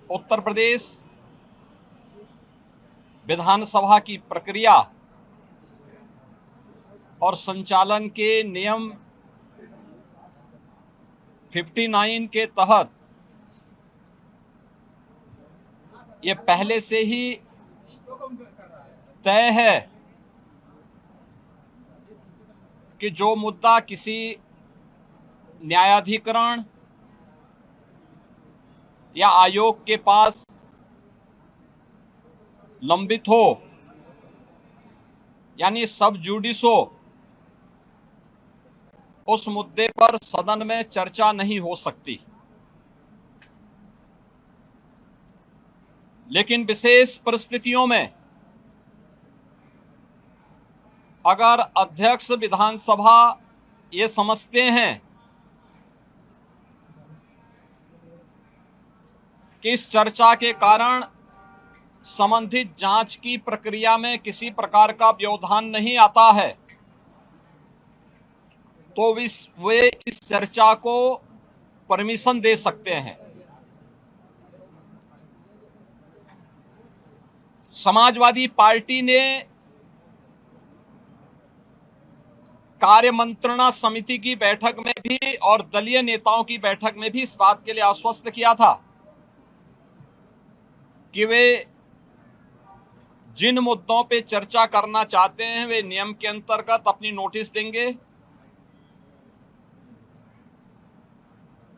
उत्तर प्रदेश विधानसभा की प्रक्रिया और संचालन के नियम 59 के तहत ये पहले से ही तय है कि जो मुद्दा किसी न्यायाधिकरण या आयोग के पास लंबित हो, यानी सब जुडिस हो, उस मुद्दे पर सदन में चर्चा नहीं हो सकती। लेकिन विशेष परिस्थितियों में अगर अध्यक्ष विधानसभा ये समझते हैं कि इस चर्चा के कारण संबंधित जांच की प्रक्रिया में किसी प्रकार का व्यवधान नहीं आता है, तो वे इस चर्चा को परमिशन दे सकते हैं। समाजवादी पार्टी ने कार्य मंत्रणा समिति की बैठक में भी और दलीय नेताओं की बैठक में भी इस बात के लिए आश्वस्त किया था कि वे जिन मुद्दों पे चर्चा करना चाहते हैं वे नियम के अंतर्गत अपनी नोटिस देंगे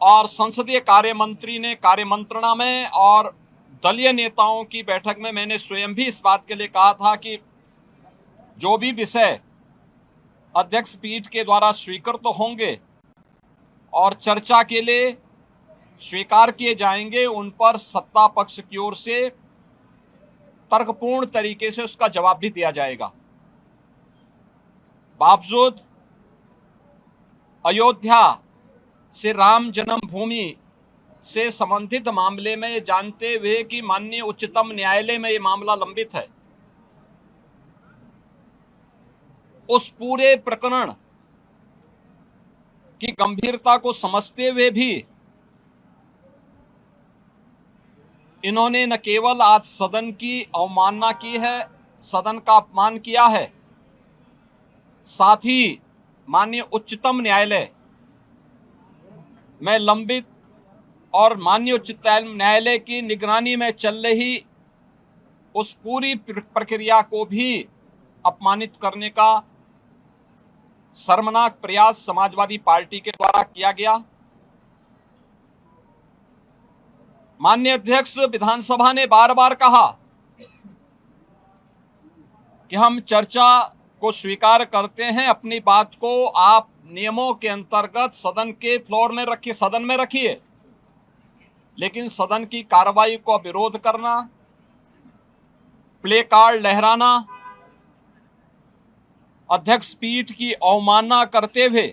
और संसदीय कार्य मंत्री ने कार्य मंत्रणा में और दलीय नेताओं की बैठक में मैंने स्वयं भी इस बात के लिए कहा था कि जो भी विषय अध्यक्ष पीठ के द्वारा स्वीकृत तो होंगे और चर्चा के लिए स्वीकार किए जाएंगे, उन पर सत्ता पक्ष की ओर से तर्कपूर्ण तरीके से उसका जवाब भी दिया जाएगा। बावजूद अयोध्या से राम जन्मभूमि से संबंधित मामले में जानते हुए कि माननीय उच्चतम न्यायालय में यह मामला लंबित है, उस पूरे प्रकरण की गंभीरता को समझते हुए भी इन्होंने न केवल आज सदन की अवमानना की है, सदन का अपमान किया है, साथ ही माननीय उच्चतम न्यायालय में लंबित और माननीय उच्चतम न्यायालय की निगरानी में चल रही उस पूरी प्रक्रिया को भी अपमानित करने का शर्मनाक प्रयास समाजवादी पार्टी के द्वारा किया गया। माननीय अध्यक्ष विधानसभा ने बार बार कहा कि हम चर्चा को स्वीकार करते हैं, अपनी बात को आप नियमों के अंतर्गत सदन के फ्लोर में रखिए, सदन में रखिए, लेकिन सदन की कार्रवाई को विरोध करना, प्ले कार्ड लहराना, अध्यक्ष पीठ की अवमानना करते हुए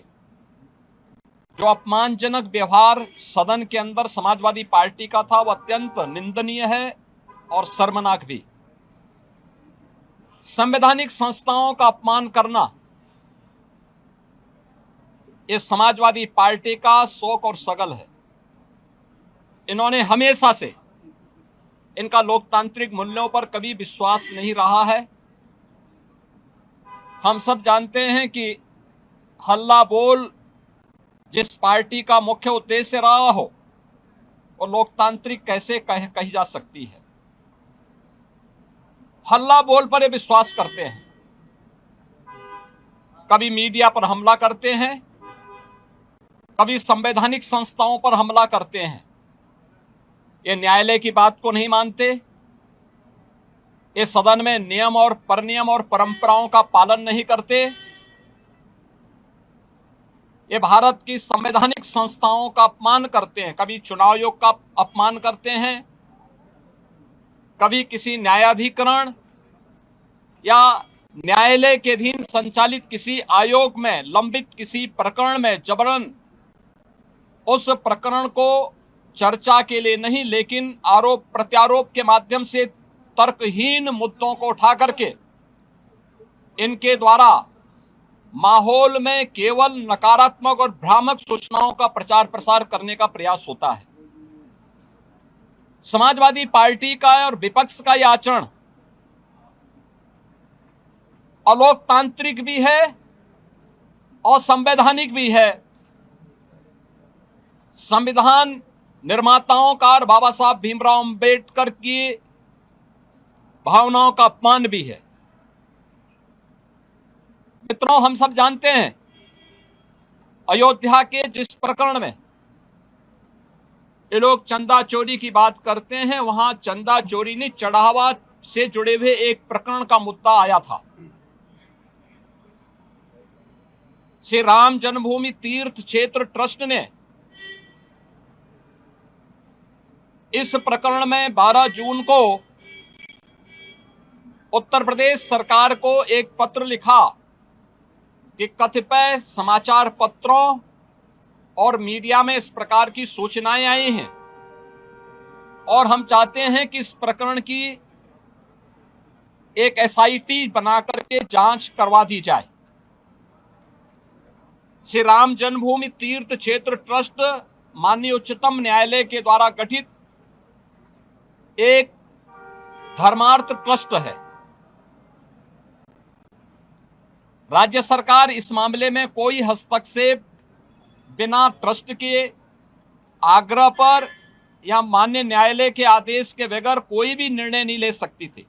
जो अपमानजनक व्यवहार सदन के अंदर समाजवादी पार्टी का था, वह अत्यंत निंदनीय है और शर्मनाक भी। संवैधानिक संस्थाओं का अपमान करना ये समाजवादी पार्टी का शौक और सगल है। इन्होंने हमेशा से इनका लोकतांत्रिक मूल्यों पर कभी विश्वास नहीं रहा है। हम सब जानते हैं कि हल्ला बोल जिस पार्टी का मुख्य उद्देश्य रहा हो वो लोकतांत्रिक कैसे कही जा सकती है। हल्ला बोल पर ये विश्वास करते हैं, कभी मीडिया पर हमला करते हैं, कभी संवैधानिक संस्थाओं पर हमला करते हैं। ये न्यायालय की बात को नहीं मानते, ये सदन में नियम और परनियम और परंपराओं का पालन नहीं करते, ये भारत की संवैधानिक संस्थाओं का अपमान करते हैं, कभी चुनाव आयोग का अपमान करते हैं, कभी किसी न्यायाधिकरण या न्यायालय के अधीन संचालित किसी आयोग में लंबित किसी प्रकरण में जबरन उस प्रकरण को चर्चा के लिए नहीं, लेकिन आरोप प्रत्यारोप के माध्यम से तर्कहीन मुद्दों को उठा करके इनके द्वारा माहौल में केवल नकारात्मक और भ्रामक सूचनाओं का प्रचार प्रसार करने का प्रयास होता है। समाजवादी पार्टी का और विपक्ष का यह आचरण अलोकतांत्रिक भी है और संवैधानिक भी है। संविधान निर्माताओं का और बाबा साहब भीमराव अंबेडकर की भावनाओं का अपमान भी है। मित्रों, हम सब जानते हैं अयोध्या के जिस प्रकरण में ये लोग चंदा चोरी की बात करते हैं, वहां चंदा चोरी नहीं, चढ़ावा से जुड़े हुए एक प्रकरण का मुद्दा आया था। श्री राम जन्मभूमि तीर्थ क्षेत्र ट्रस्ट ने इस प्रकरण में 12 जून को उत्तर प्रदेश सरकार को एक पत्र लिखा कि कतिपय समाचार पत्रों और मीडिया में इस प्रकार की सूचनाएं आई हैं और हम चाहते हैं कि इस प्रकरण की एक एसआईटी बनाकर के जांच करवा दी जाए। श्री राम जन्मभूमि तीर्थ क्षेत्र ट्रस्ट माननीय उच्चतम न्यायालय के द्वारा गठित एक धर्मार्थ ट्रस्ट है। राज्य सरकार इस मामले में कोई हस्तक्षेप बिना ट्रस्ट के आग्रह पर या माननीय न्यायालय के आदेश के बगैर कोई भी निर्णय नहीं ले सकती थी।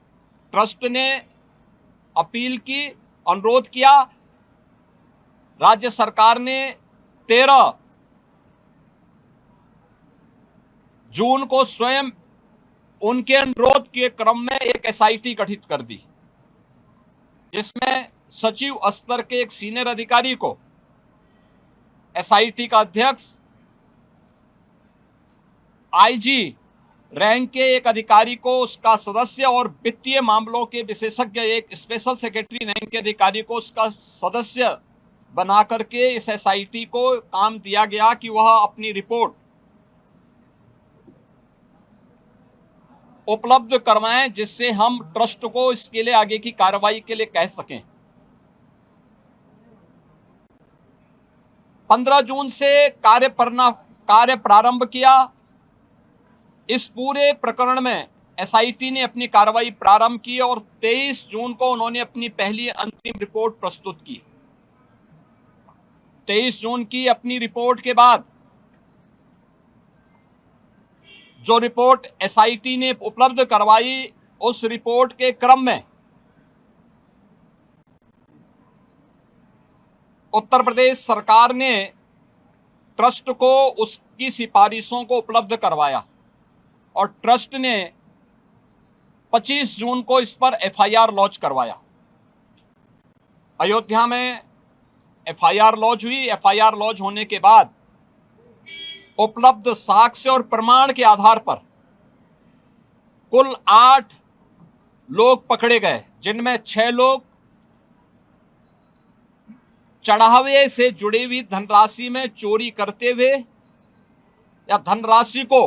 ट्रस्ट ने अपील की, अनुरोध किया। राज्य सरकार ने 13 जून को स्वयं उनके अनुरोध के क्रम में एक एसआईटी गठित कर दी, जिसमें सचिव स्तर के एक सीनियर अधिकारी को एसआईटी का अध्यक्ष, आईजी रैंक के एक अधिकारी को उसका सदस्य और वित्तीय मामलों के विशेषज्ञ एक स्पेशल सेक्रेटरी रैंक के अधिकारी को उसका सदस्य बना करके इस एसआईटी को काम दिया गया कि वह अपनी रिपोर्ट उपलब्ध करवाएं, जिससे हम ट्रस्ट को इसके लिए आगे की कार्रवाई के लिए कह सकें। 15 जून से कार्य प्रारंभ किया। इस पूरे प्रकरण में एसआईटी ने अपनी कार्रवाई प्रारंभ की और 23 जून को उन्होंने अपनी पहली अंतिम रिपोर्ट प्रस्तुत की। 23 जून की अपनी रिपोर्ट के बाद जो रिपोर्ट एसआईटी ने उपलब्ध करवाई, उस रिपोर्ट के क्रम में उत्तर प्रदेश सरकार ने ट्रस्ट को उसकी सिफारिशों को उपलब्ध करवाया और ट्रस्ट ने 25 जून को इस पर एफआईआर लॉन्च करवाया। अयोध्या में एफआईआर लॉन्च हुई। एफआईआर लॉन्च होने के बाद उपलब्ध साक्ष्य और प्रमाण के आधार पर कुल 8 लोग पकड़े गए, जिनमें 6 लोग चढ़ावे से जुड़ी हुई धनराशि में चोरी करते हुए या धनराशि को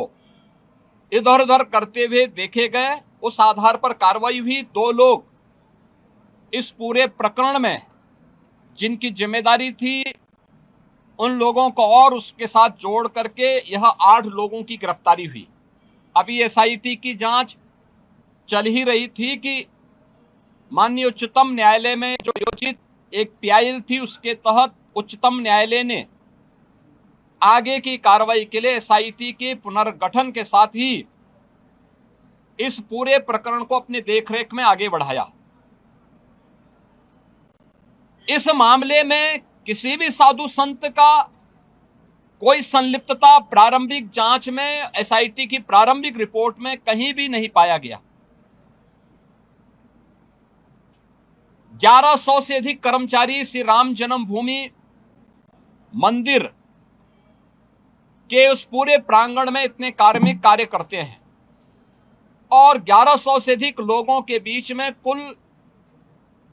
इधर उधर करते हुए देखे गए। उस आधार पर कार्रवाई हुई। 2 लोग इस पूरे प्रकरण में जिनकी जिम्मेदारी थी, उन लोगों को और उसके साथ जोड़ करके यह 8 लोगों की गिरफ्तारी हुई। अभी एसआईटी की जांच चल ही रही थी कि माननीय उच्चतम न्यायालय में जो योजित एक पीआईएल थी, उसके तहत उच्चतम न्यायालय ने आगे की कार्रवाई के लिए एसआईटी के पुनर्गठन के साथ ही इस पूरे प्रकरण को अपने देखरेख में आगे बढ़ाया। इस मामले में किसी भी साधु संत का कोई संलिप्तता प्रारंभिक जांच में एसआईटी की प्रारंभिक रिपोर्ट में कहीं भी नहीं पाया गया। 1100 से अधिक कर्मचारी श्री राम जन्मभूमि मंदिर के उस पूरे प्रांगण में इतने कार्मिक कार्य करते हैं और 1100 से अधिक लोगों के बीच में कुल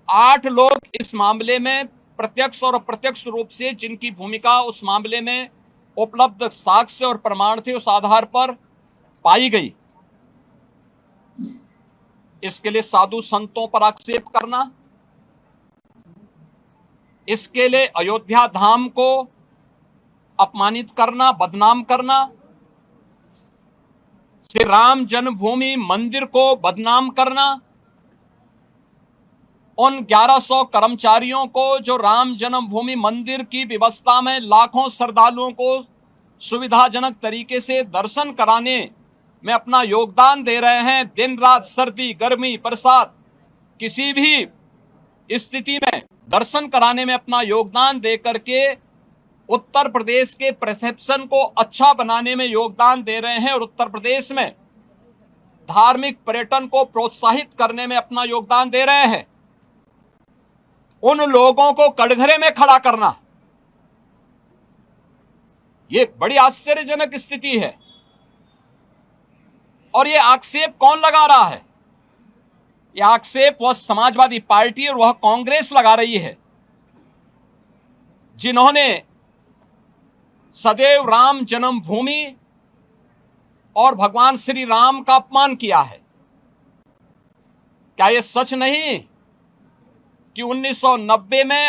8 लोग इस मामले में प्रत्यक्ष और अप्रत्यक्ष रूप से जिनकी भूमिका उस मामले में उपलब्ध साक्ष्य और प्रमाण थे, उस आधार पर पाई गई। इसके लिए साधु संतों पर आक्षेप करना, इसके लिए अयोध्या धाम को अपमानित करना, बदनाम करना, श्री राम जन्मभूमि मंदिर को बदनाम करना, उन 1100 कर्मचारियों को जो राम जन्मभूमि मंदिर की व्यवस्था में लाखों श्रद्धालुओं को सुविधाजनक तरीके से दर्शन कराने में अपना योगदान दे रहे हैं, दिन रात सर्दी गर्मी बरसात किसी भी स्थिति में दर्शन कराने में अपना योगदान दे करके उत्तर प्रदेश के परसेप्शन को अच्छा बनाने में योगदान दे रहे हैं और उत्तर प्रदेश में धार्मिक पर्यटन को प्रोत्साहित करने में अपना योगदान दे रहे हैं, उन लोगों को कटघरे में खड़ा करना, यह बड़ी आश्चर्यजनक स्थिति है। और यह आक्षेप कौन लगा रहा है? यह आक्षेप वह समाजवादी पार्टी और वह कांग्रेस लगा रही है, जिन्होंने सदैव राम जन्मभूमि और भगवान श्री राम का अपमान किया है। क्या यह सच नहीं कि 1990 में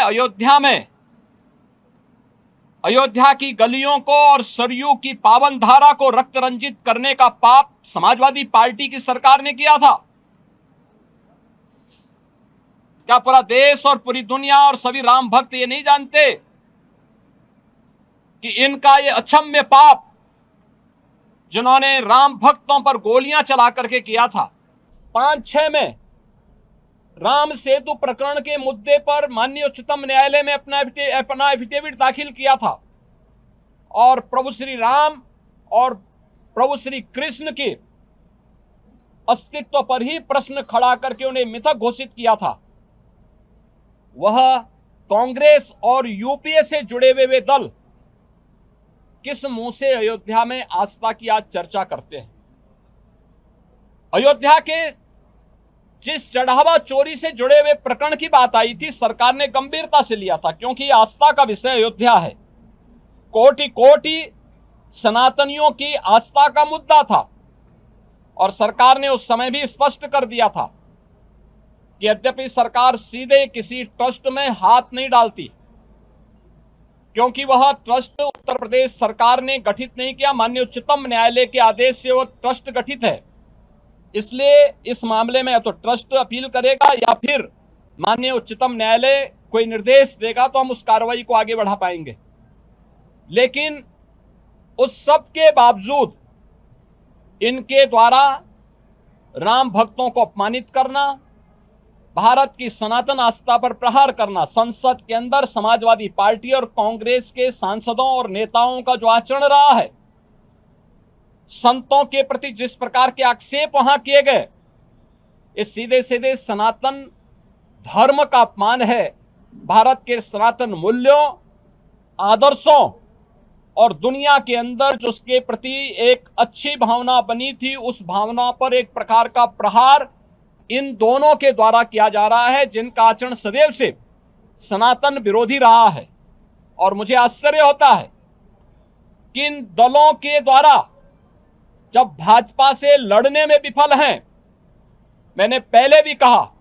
अयोध्या की गलियों को और सरयू की पावन धारा को रक्त रंजित करने का पाप समाजवादी पार्टी की सरकार ने किया था? क्या पूरा देश और पूरी दुनिया और सभी राम भक्त ये नहीं जानते कि इनका ये अक्षम्य पाप जिन्होंने राम भक्तों पर गोलियां चला करके किया था? 5-6 में राम सेतु प्रकरण के मुद्दे पर माननीय उच्चतम न्यायालय में अपना एफिडेविट दाखिल किया था और प्रभु श्री राम और प्रभु श्री कृष्ण के अस्तित्व पर ही प्रश्न खड़ा करके उन्हें मिथक घोषित किया था। वह कांग्रेस और यूपीए से जुड़े हुए दल किस मुंह से अयोध्या में आस्था की आज चर्चा करते हैं? अयोध्या के जिस चढ़ावा चोरी से जुड़े हुए प्रकरण की बात आई थी, सरकार ने गंभीरता से लिया था, क्योंकि आस्था का विषय अयोध्या है। कोटि कोटि सनातनियों की आस्था का मुद्दा था और सरकार ने उस समय भी स्पष्ट कर दिया था कि यद्यपि सरकार सीधे किसी ट्रस्ट में हाथ नहीं डालती, क्योंकि वह ट्रस्ट उत्तर प्रदेश सरकार ने गठित नहीं किया, माननीय उच्चतम न्यायालय के आदेश से वह ट्रस्ट गठित है। इसलिए इस मामले में या तो ट्रस्ट अपील करेगा या फिर माननीय उच्चतम न्यायालय कोई निर्देश देगा तो हम उस कार्रवाई को आगे बढ़ा पाएंगे। लेकिन उस सब के बावजूद इनके द्वारा राम भक्तों को अपमानित करना, भारत की सनातन आस्था पर प्रहार करना, संसद के अंदर समाजवादी पार्टी और कांग्रेस के सांसदों और नेताओं का जो आचरण रहा है, संतों के प्रति जिस प्रकार के आक्षेप वहां किए गए, ये सीधे सीधे सनातन धर्म का अपमान है। भारत के सनातन मूल्यों, आदर्शों और दुनिया के अंदर जो उसके प्रति एक अच्छी भावना बनी थी, उस भावना पर एक प्रकार का प्रहार इन दोनों के द्वारा किया जा रहा है, जिनका आचरण सदैव से सनातन विरोधी रहा है। और मुझे आश्चर्य होता है कि इन दलों के द्वारा जब भाजपा से लड़ने में विफल हैं, मैंने पहले भी कहा,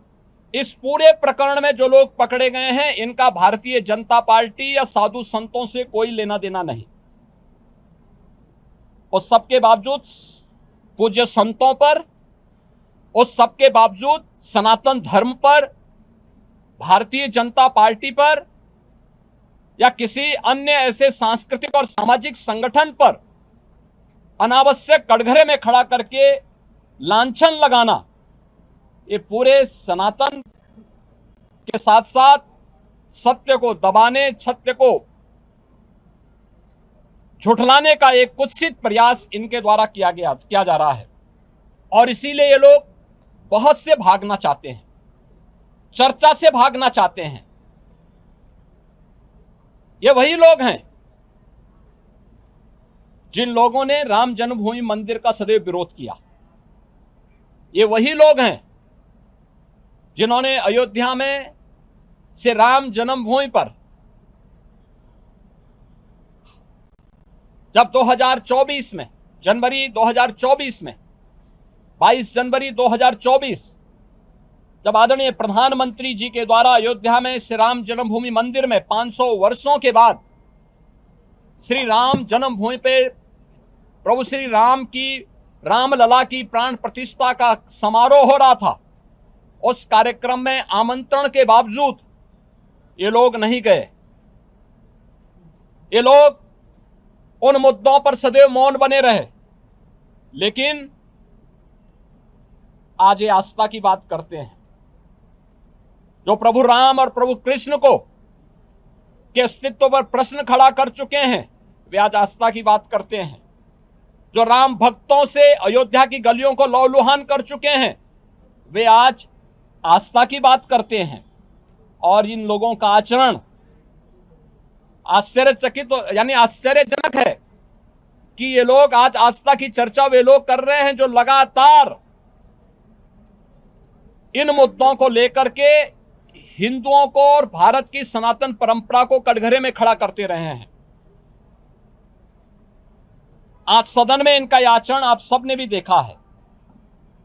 इस पूरे प्रकरण में जो लोग पकड़े गए हैं इनका भारतीय जनता पार्टी या साधु संतों से कोई लेना देना नहीं। उस सबके बावजूद पूज्य संतों पर, उस सबके बावजूद सनातन धर्म पर, भारतीय जनता पार्टी पर या किसी अन्य ऐसे सांस्कृतिक और सामाजिक संगठन पर अनावश्यक कटघरे में खड़ा करके लांछन लगाना, ये पूरे सनातन के साथ साथ सत्य को दबाने, सत्य को झुठलाने का एक कुत्सित प्रयास इनके द्वारा किया जा रहा है। और इसीलिए ये लोग बहुत से भागना चाहते हैं, चर्चा से भागना चाहते हैं। ये वही लोग हैं जिन लोगों ने राम जन्मभूमि मंदिर का सदैव विरोध किया। ये वही लोग हैं जिन्होंने अयोध्या में से राम जन्मभूमि पर जब 2024 में जनवरी 2024 में 22 जनवरी 2024 जब आदरणीय प्रधानमंत्री जी के द्वारा अयोध्या में श्री राम जन्मभूमि मंदिर में 500 वर्षों के बाद श्री राम जन्मभूमि पे प्रभु श्री राम की रामलला की प्राण प्रतिष्ठा का समारोह हो रहा था, उस कार्यक्रम में आमंत्रण के बावजूद ये लोग नहीं गए। ये लोग उन मुद्दों पर सदैव मौन बने रहे। लेकिन आज ये आस्था की बात करते हैं। जो प्रभु राम और प्रभु कृष्ण को के अस्तित्व पर प्रश्न खड़ा कर चुके हैं, वे आज आस्था की बात करते हैं। जो राम भक्तों से अयोध्या की गलियों को लहूलुहान कर चुके हैं, वे आज आस्था की बात करते हैं। और इन लोगों का आचरण आश्चर्यचकित यानी आश्चर्यजनक है कि ये लोग आज आस्था की चर्चा वे लोग कर रहे हैं जो लगातार इन मुद्दों को लेकर के हिंदुओं को और भारत की सनातन परंपरा को कटघरे में खड़ा करते रहे हैं। आज सदन में इनका यह आचरण आप सबने भी देखा है,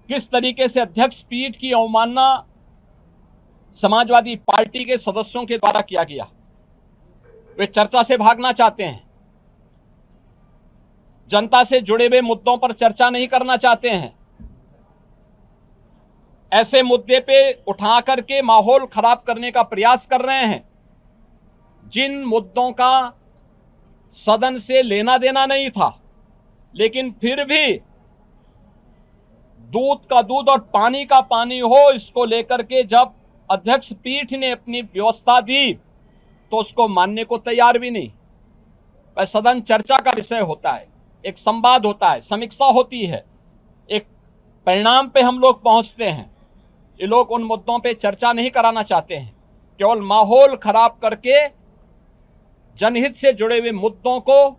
किस तरीके से अध्यक्ष पीठ की अवमानना समाजवादी पार्टी के सदस्यों के द्वारा किया गया। वे चर्चा से भागना चाहते हैं, जनता से जुड़े हुए मुद्दों पर चर्चा नहीं करना चाहते हैं, ऐसे मुद्दे पे उठा करके माहौल खराब करने का प्रयास कर रहे हैं जिन मुद्दों का सदन से लेना देना नहीं था। लेकिन फिर भी दूध का दूध और पानी का पानी हो, इसको लेकर के जब अध्यक्ष पीठ ने अपनी व्यवस्था दी तो उसको मानने को तैयार भी नहीं। वह सदन चर्चा का विषय होता है, एक संवाद होता है, समीक्षा होती है, एक परिणाम पे हम लोग पहुंचते हैं। ये लोग उन मुद्दों पे चर्चा नहीं कराना चाहते हैं, केवल माहौल खराब करके जनहित से जुड़े हुए मुद्दों को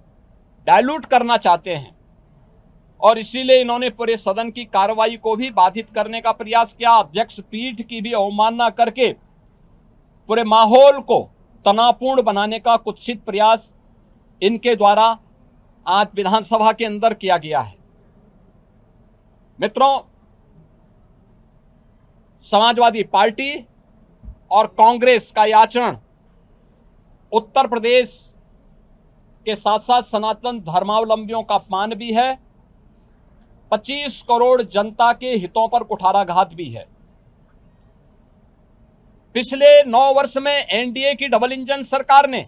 डाइल्यूट करना चाहते हैं। और इसीलिए इन्होंने पूरे सदन की कार्रवाई को भी बाधित करने का प्रयास किया, अध्यक्ष पीठ की भी अवमानना करके पूरे माहौल को तनावपूर्ण बनाने का कुत्सित प्रयास इनके द्वारा आज विधानसभा के अंदर किया गया है। मित्रों, समाजवादी पार्टी और कांग्रेस का यह आचरण उत्तर प्रदेश के साथ साथ सनातन धर्मावलंबियों का अपमान भी है, 25 करोड़ जनता के हितों पर कुठाराघात भी है। पिछले 9 वर्ष में एनडीए की डबल इंजन सरकार ने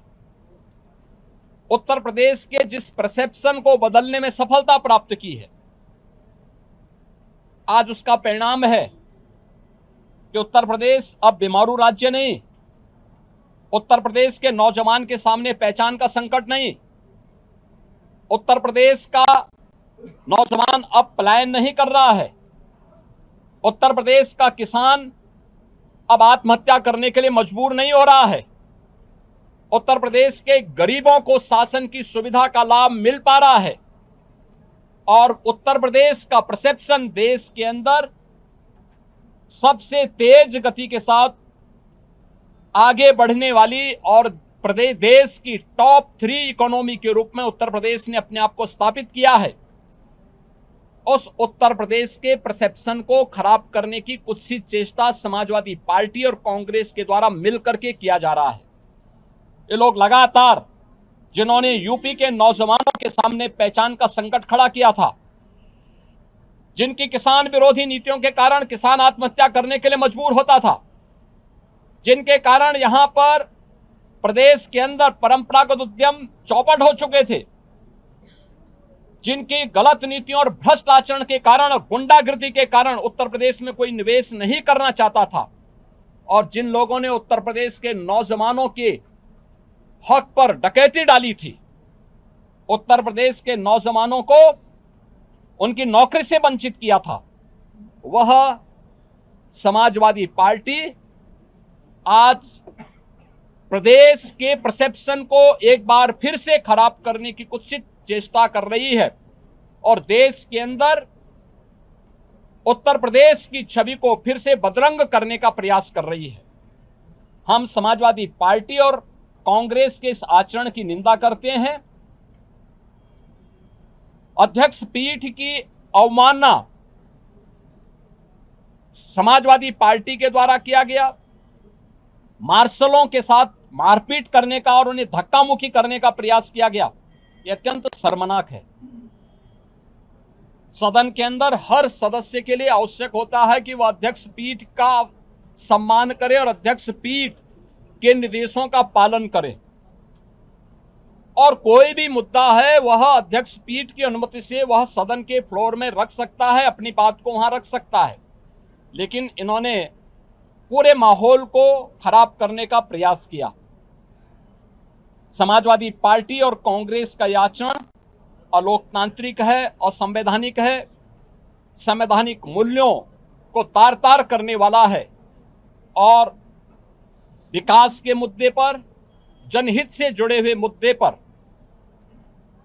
उत्तर प्रदेश के जिस परसेप्शन को बदलने में सफलता प्राप्त की है, आज उसका परिणाम है कि उत्तर प्रदेश अब बीमारू राज्य नहीं, उत्तर प्रदेश के नौजवान के सामने पहचान का संकट नहीं, उत्तर प्रदेश का नौजवान अब पलायन नहीं कर रहा है, उत्तर प्रदेश का किसान अब आत्महत्या करने के लिए मजबूर नहीं हो रहा है, उत्तर प्रदेश के गरीबों को शासन की सुविधा का लाभ मिल पा रहा है और उत्तर प्रदेश का परसेप्शन देश के अंदर सबसे तेज गति के साथ आगे बढ़ने वाली और प्रदेश देश की टॉप 3 इकोनॉमी के रूप में उत्तर प्रदेश ने अपने आप को स्थापित किया है। उस उत्तर प्रदेश के परसेप्शन को खराब करने की कुत्सित चेष्टा समाजवादी पार्टी और कांग्रेस के द्वारा मिलकर के किया जा रहा है। ये लोग लगातार जिन्होंने यूपी के नौजवानों के सामने पहचान का संकट खड़ा किया था, जिनकी किसान विरोधी नीतियों के कारण किसान आत्महत्या करने के लिए मजबूर होता था, जिनके कारण यहां पर प्रदेश के अंदर परंपरागत उद्यम चौपट हो चुके थे, जिनकी गलत नीतियों और भ्रष्ट आचरण के कारण और गुंडागिर्दी के कारण उत्तर प्रदेश में कोई निवेश नहीं करना चाहता था, और जिन लोगों ने उत्तर प्रदेश के नौजवानों के हक पर डकैती डाली थी, उत्तर प्रदेश के नौजवानों को उनकी नौकरी से वंचित किया था, वह समाजवादी पार्टी आज प्रदेश के परसेप्शन को एक बार फिर से खराब करने की कुत्सित चेष्टा कर रही है और देश के अंदर उत्तर प्रदेश की छवि को फिर से बदरंग करने का प्रयास कर रही है। हम समाजवादी पार्टी और कांग्रेस के इस आचरण की निंदा करते हैं। अध्यक्ष पीठ की अवमानना समाजवादी पार्टी के द्वारा किया गया, मार्शलों के साथ मारपीट करने का और उन्हें धक्का मुक्की करने का प्रयास किया गया, यह अत्यंत शर्मनाक है। सदन के अंदर हर सदस्य के लिए आवश्यक होता है कि वह अध्यक्ष पीठ का सम्मान करे और अध्यक्ष पीठ के निर्देशों का पालन करे, और कोई भी मुद्दा है वह अध्यक्ष पीठ की अनुमति से वह सदन के फ्लोर में रख सकता है, अपनी बात को वहां रख सकता है। लेकिन इन्होंने पूरे माहौल को खराब करने का प्रयास किया। समाजवादी पार्टी और कांग्रेस का यह आचरण अलोकतांत्रिक है, असंवैधानिक है, संवैधानिक मूल्यों को तार तार करने वाला है और विकास के मुद्दे पर, जनहित से जुड़े हुए मुद्दे पर,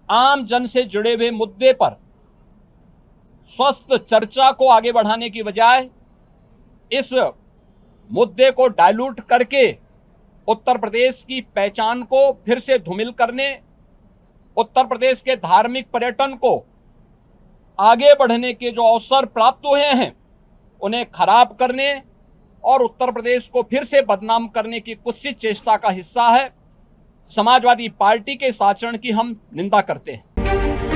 आम जन से जुड़े हुए मुद्दे पर स्वस्थ चर्चा को आगे बढ़ाने की बजाय इस मुद्दे को डाइल्यूट करके उत्तर प्रदेश की पहचान को फिर से धूमिल करने, उत्तर प्रदेश के धार्मिक पर्यटन को आगे बढ़ने के जो अवसर प्राप्त हुए हैं उन्हें खराब करने और उत्तर प्रदेश को फिर से बदनाम करने की कुत्सित चेष्टा का हिस्सा है। समाजवादी पार्टी के इस आचरण की हम निंदा करते हैं।